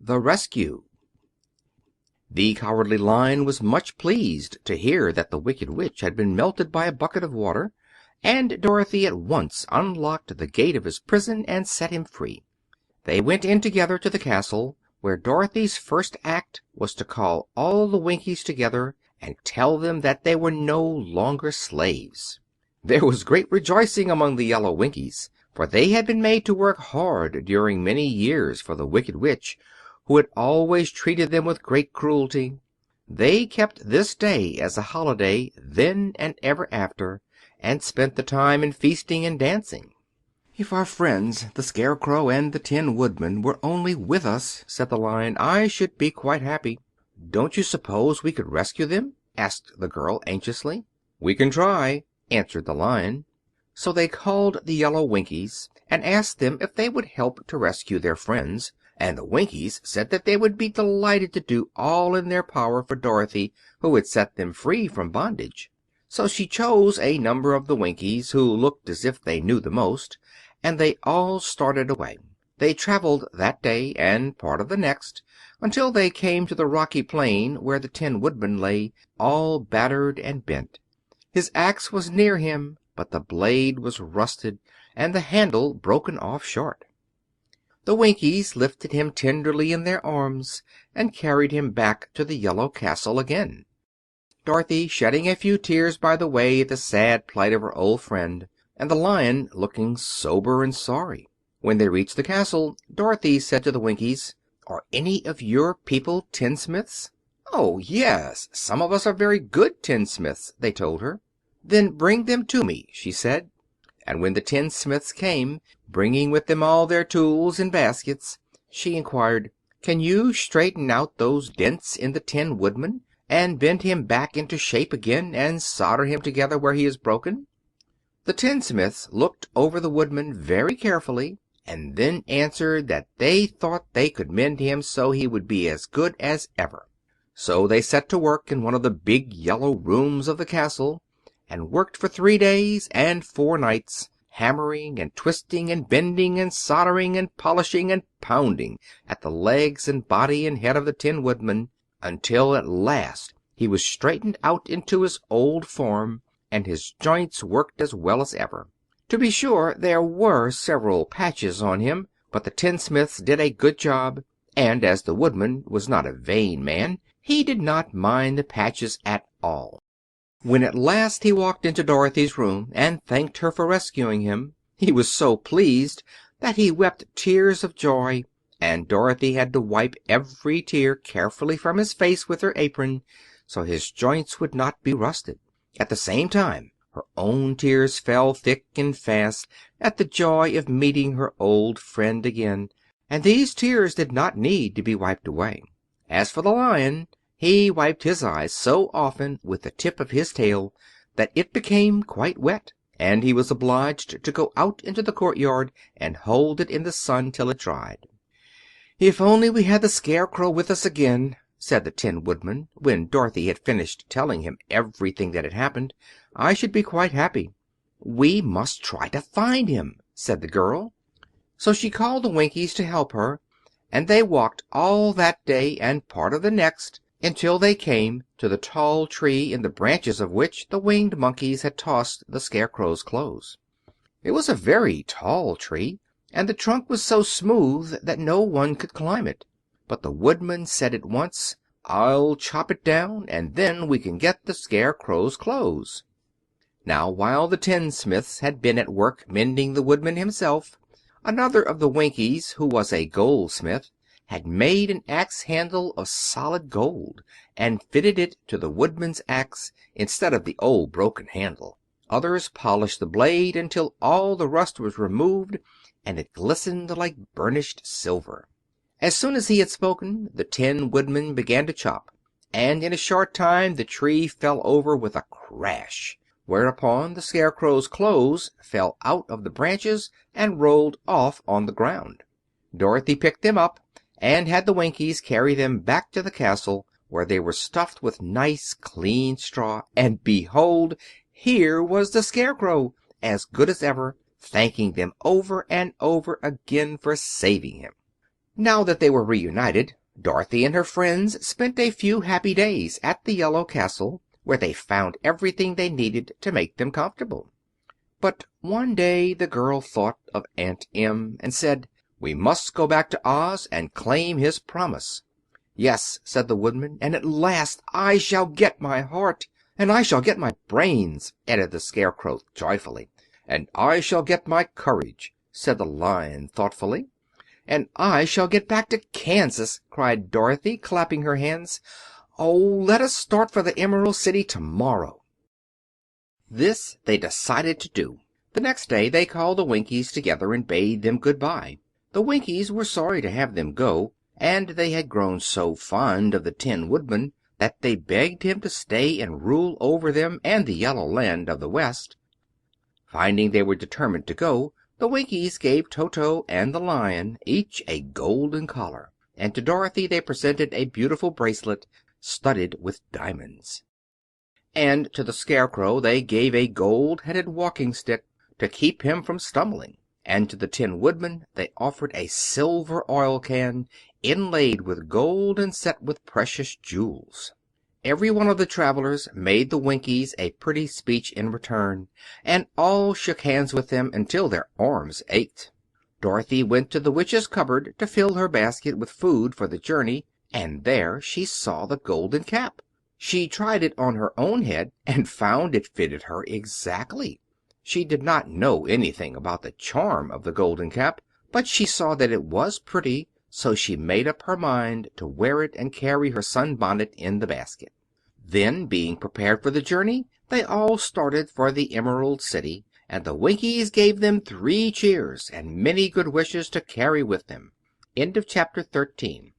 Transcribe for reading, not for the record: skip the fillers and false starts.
The Rescue. The Cowardly Lion was much pleased to hear that the Wicked Witch had been melted by a bucket of water, and Dorothy at once unlocked the gate of his prison and set him free. They went in together to the castle, where Dorothy's first act was to call all the Winkies together and tell them that they were no longer slaves. There was great rejoicing among the yellow Winkies, for they had been made to work hard during many years for the Wicked Witch, who had always treated them with great cruelty. They kept this day as a holiday then and ever after, and spent the time in feasting and dancing. "If our friends, the Scarecrow and the Tin Woodman, were only with us," said the Lion, "I should be quite happy." "Don't you suppose we could rescue them?" asked the girl anxiously. "We can try," answered the Lion. So they called the yellow Winkies and asked them if they would help to rescue their friends, and the Winkies said that they would be delighted to do all in their power for Dorothy, who had set them free from bondage. So she chose a number of the Winkies who looked as if they knew the most, and they all started away. They traveled that day and part of the next until they came to the rocky plain where the Tin Woodman lay, all battered and bent. His axe was near him, but the blade was rusted and the handle broken off short. The Winkies lifted him tenderly in their arms and carried him back to the yellow castle again, Dorothy shedding a few tears by the way at the sad plight of her old friend, and the Lion looking sober and sorry. When they reached the castle, Dorothy said to the Winkies, "Are any of your people tinsmiths?" "Oh, yes, some of us are very good tinsmiths," they told her. "Then bring them to me," she said. And when the tinsmiths came, bringing with them all their tools in baskets, she inquired, "Can you straighten out those dents in the Tin Woodman, and bend him back into shape again, and solder him together where he is broken?" The tinsmiths looked over the Woodman very carefully, and then answered that they thought they could mend him so he would be as good as ever. So they set to work in one of the big yellow rooms of the castle, and worked for 3 days and 4 nights, hammering and twisting and bending and soldering and polishing and pounding at the legs and body and head of the Tin Woodman, until at last he was straightened out into his old form, and his joints worked as well as ever. To be sure, there were several patches on him, but the tinsmiths did a good job, and as the Woodman was not a vain man, he did not mind the patches at all. When at last he walked into Dorothy's room and thanked her for rescuing him, he was so pleased that he wept tears of joy, and Dorothy had to wipe every tear carefully from his face with her apron, so his joints would not be rusted. At the same time, her own tears fell thick and fast at the joy of meeting her old friend again, and these tears did not need to be wiped away. As for the Lion, he wiped his eyes so often with the tip of his tail that it became quite wet, and he was obliged to go out into the courtyard and hold it in the sun till it dried. "If only we had the Scarecrow with us again," said the Tin Woodman, when Dorothy had finished telling him everything that had happened, "I should be quite happy." "We must try to find him," said the girl. So she called the Winkies to help her, and they walked all that day and part of the next until they came to the tall tree in the branches of which the Winged Monkeys had tossed the Scarecrow's clothes. It was a very tall tree, and the trunk was so smooth that no one could climb it. But the Woodman said at once, "I'll chop it down, and then we can get the Scarecrow's clothes." Now, while the tinsmiths had been at work mending the Woodman himself, another of the Winkies, who was a goldsmith, had made an axe handle of solid gold, and fitted it to the Woodman's axe instead of the old broken handle. Others polished the blade until all the rust was removed, and it glistened like burnished silver. As soon as he had spoken, the Tin Woodman began to chop, and in a short time the tree fell over with a crash, whereupon the Scarecrow's clothes fell out of the branches and rolled off on the ground. Dorothy picked them up and had the Winkies carry them back to the castle, where they were stuffed with nice clean straw, and behold, here was the Scarecrow, as good as ever, thanking them over and over again for saving him. Now that they were reunited, Dorothy and her friends spent a few happy days at the Yellow Castle, where they found everything they needed to make them comfortable. But one day the girl thought of Aunt Em and said, "We must go back to Oz and claim his promise." "Yes," said the Woodman, "and at last I shall get my heart." "And I shall get my brains," added the Scarecrow joyfully. "And I shall get my courage," said the Lion thoughtfully. "And I shall get back to Kansas," cried Dorothy, clapping her hands. "Oh, let us start for the Emerald City tomorrow." This they decided to do. The next day they called the Winkies together and bade them good bye. The Winkies were sorry to have them go, and they had grown so fond of the Tin Woodman that they begged him to stay and rule over them and the Yellow Land of the West. Finding they were determined to go, the Winkies gave Toto and the Lion each a golden collar, and to Dorothy they presented a beautiful bracelet studded with diamonds. And to the Scarecrow they gave a gold-headed walking stick to keep him from stumbling. And to the Tin Woodman they offered a silver oil can inlaid with gold and set with precious jewels. Every one of the travelers made the Winkies a pretty speech in return, and all shook hands with them until their arms ached. Dorothy went to the witch's cupboard to fill her basket with food for the journey, and there she saw the golden cap. She tried it on her own head and found it fitted her exactly. She did not know anything about the charm of the golden cap, but she saw that it was pretty, so she made up her mind to wear it and carry her sunbonnet in the basket. Then, being prepared for the journey, they all started for the Emerald City, and the Winkies gave them 3 cheers and many good wishes to carry with them. End of chapter 13.